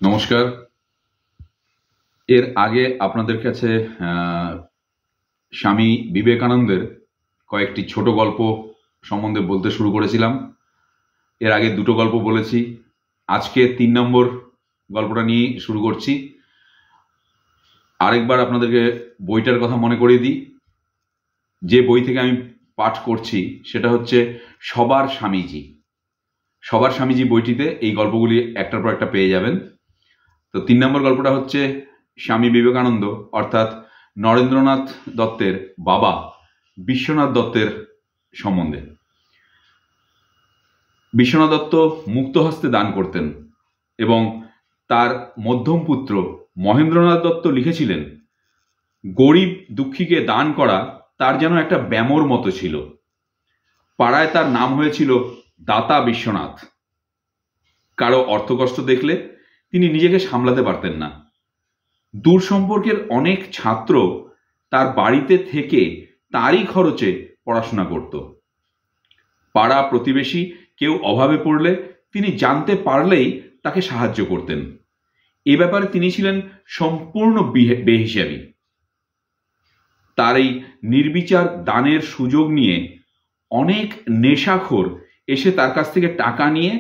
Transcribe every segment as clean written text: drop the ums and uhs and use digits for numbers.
নমস্কার। এর আগে আপনাদের কাছে স্বামী বিবেকানন্দের কয়েকটি ছোট গল্প সম্বন্ধে বলতে শুরু করেছিলাম। এর আগে দুটো গল্প বলেছি, আজকে 3 নম্বর গল্পটা নিয়ে শুরু করছি। আরেকবার আপনাদেরকে বইটার কথা মনে করিয়ে দিই। যে বই থেকে আমি পাঠ করছি সেটা হচ্ছে সবার স্বামীজি। সবার স্বামীজি বইটিতে এই গল্পগুলি একটার পর একটা পেয়ে যাবেন। তো 3 নম্বর গল্পটা হচ্ছে স্বামী বিবেকানন্দ অর্থাৎ নরেন্দ্রনাথ দত্তের বাবা বিশ্বনাথ দত্তের সম্বন্ধে। বিশ্বনাথ দত্ত মুক্তহস্তে দান করতেন এবং তার মধ্যম পুত্র মহেন্দ্রনাথ দত্ত লিখেছিলেন, গরিব দুঃখীকে দান করা তার যেন একটা ব্যামোর মতো ছিল। পাড়ায় তার নাম হয়েছিল দাতা বিশ্বনাথ। কারো অর্থকষ্ট দেখলে তিনি নিজেকে সামলাতে পারতেন না। দূর সম্পর্কের অনেক ছাত্র তার বাড়িতে থেকে তারই খরচে পড়াশোনা করত। পাড়া প্রতিবেশী কেউ অভাবে পড়লে তিনি জানতে পারলেই তাকে সাহায্য করতেন। এ ব্যাপারে তিনি ছিলেন সম্পূর্ণ বেহিসাবি। তার এই নির্বিচার দানের সুযোগ নিয়ে অনেক নেশাখোর এসে তার কাছ থেকে টাকা নিয়ে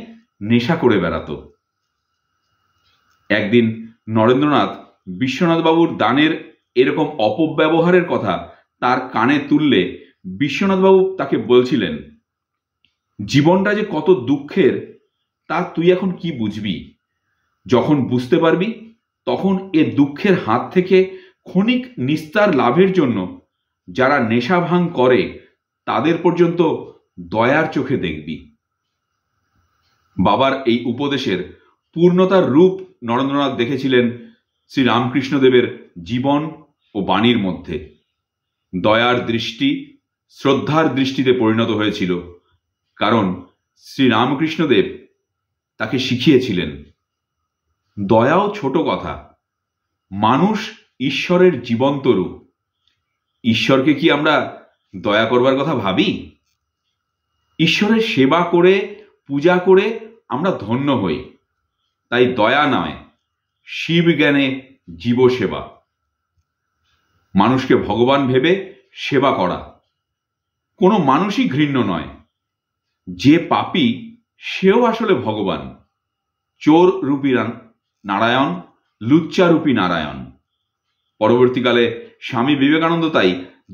নেশা করে বেড়াতো। একদিন নরেন্দ্রনাথ বিশ্বনাথবাবুর দানের এরকম অপব্যবহারের কথা তার কানে তুললে বিশ্বনাথবাবু তাকে বলছিলেন, জীবনটা যে কত দুঃখের তা তুই এখন কি বুঝবি? যখন বুঝতে পারবি তখন এ দুঃখের হাত থেকে ক্ষণিক নিস্তার লাভের জন্য যারা নেশা ভাঙ করে তাদের পর্যন্ত দয়ার চোখে দেখবি। বাবার এই উপদেশের পূর্ণতার রূপ নরেন্দ্রনাথ দেখেছিলেন শ্রী রামকৃষ্ণদেবের জীবন ও বাণীর মধ্যে। দয়ার দৃষ্টি শ্রদ্ধার দৃষ্টিতে পরিণত হয়েছিল, কারণ শ্রী রামকৃষ্ণদেব তাকে শিখিয়েছিলেন, দয়াও ছোট কথা, মানুষ ঈশ্বরের জীবন্ত রূপ। ঈশ্বরকে কি আমরা দয়া করবার কথা ভাবি? ঈশ্বরের সেবা করে পূজা করে আমরা ধন্য হই। তাই দয়া নয়, শিব জ্ঞানে জীব সেবা। মানুষকে ভগবান ভেবে সেবা করা। কোনো মানুষই ঘৃণ্য নয়। যে পাপী সেও আসলে ভগবান। চোর রূপী নারায়ণ, লুচ্চা রূপী নারায়ণ। পরবর্তীকালে স্বামী বিবেকানন্দ তাই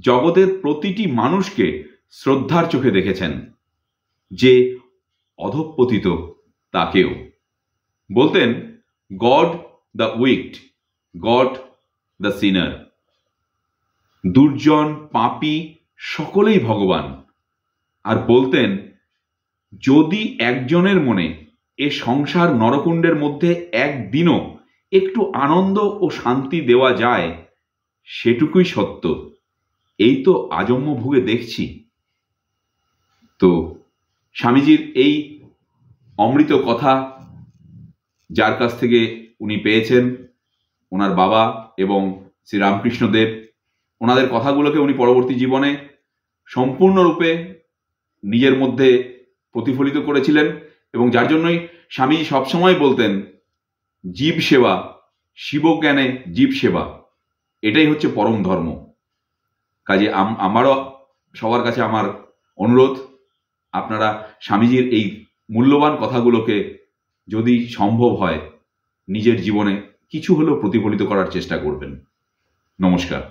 জগতের প্রতিটি মানুষকে শ্রদ্ধার চোখে দেখেছেন, যে অধঃপতিত তাকেও। বলতেন, God the wicked, God the sinner. দুর্জন পাপী সকলেই ভগবান। আর বলতেন, যদি একজনের মনে এ সংসার নরকুণ্ডের মধ্যে একদিনও একটু আনন্দ ও শান্তি দেওয়া যায়, সেটুকুই সত্য। এই তো আজন্ম ভোগে দেখছি। তো স্বামীজির এই অমৃত কথা যার কাছ থেকে উনি পেয়েছেন, ওনার বাবা এবং শ্রী রামকৃষ্ণদেব, ওনাদের কথাগুলোকে উনি পরবর্তী জীবনে সম্পূর্ণরূপে নিজের মধ্যে প্রতিফলিত করেছিলেন, এবং যার জন্যই স্বামীজি সবসময় বলতেন, জীব সেবা, শিবজ্ঞানে জীব সেবা, এটাই হচ্ছে পরম ধর্ম। কাজে আমারও সবার কাছে আমার অনুরোধ, আপনারা স্বামীজির এই মূল্যবান কথাগুলোকে যদি সম্ভব হয় নিজের জীবনে কিছু হলেও প্রতিফলিত করার চেষ্টা করবেন। নমস্কার।